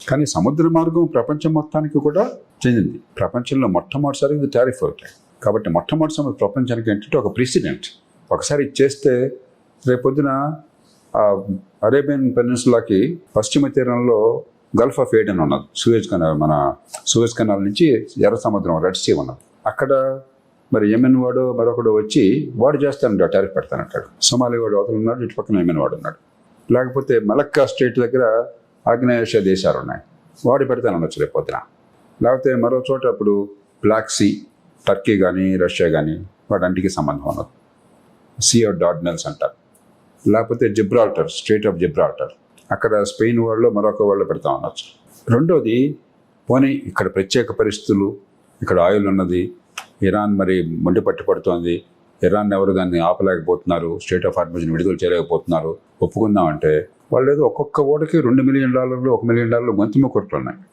కానీ సముద్ర మార్గం ప్రపంచం మొత్తానికి కూడా చెందింది. ప్రపంచంలో మొట్టమొదటిసారి ఇది టారిఫ్ అవుతాయి. కాబట్టి మొట్టమొదటిసారి ప్రపంచానికి ఏంటంటే ఒక ప్రెసిడెంట్ ఒకసారి ఇచ్చేస్తే రేపొద్దున అరేబియన్ పెనిన్సులాకి పశ్చిమ తీరంలో గల్ఫ్ ఆఫ్ ఏడెన్ ఉన్నది, సూయజ్ కెనాల్ నుంచి ఎర్ర సముద్రం, రెడ్ సీ ఉన్నది. అక్కడ మరి యెమెన్ వాడు మరొకడు వచ్చి వాడు చేస్తానండి, టారిఫ్ పెడతానంటాడు. సొమాలి వాడు అవతల ఉన్నాడు, ఇటు పక్కన యెమెన్ వాడు ఉన్నాడు. లేకపోతే మలక్కా స్టేట్ దగ్గర ఆగ్నేయేషియా దేశాలు ఉన్నాయి, వాడు పెడతానొచ్చు రేపొద్దున. లేకపోతే మరో చోట అప్పుడు బ్లాక్ సీ, టర్కీ కానీ రష్యా కానీ వాటంటికి సంబంధం ఉన్నది, సీ ఆఫ్ డార్డనెల్స్ అంటారు. లేకపోతే జిబ్రాల్టర్, స్ట్రేట్ ఆఫ్ జిబ్రాల్టర్, అక్కడ స్పెయిన్ వాళ్ళు మరొక వాళ్ళు పెడతా ఉండొచ్చు. రెండోది, పోనీ ఇక్కడ ప్రత్యేక పరిస్థితులు, ఇక్కడ ఆయిల్ ఉన్నది, ఇరాన్ మరి మొండి పట్టు పడుతోంది, ఇరాన్ ఎవరు దాన్ని ఆపలేకపోతున్నారు, స్టేట్ ఆఫ్ హార్మజ్ని విడుదల చేయలేకపోతున్నారు, ఒప్పుకుందామంటే వాళ్ళు ఏదో ఒక్కొక్క ఓడకి $2 మిలియన్ $1 మిలియన్ గొంతుమ కొట్టున్నాయి.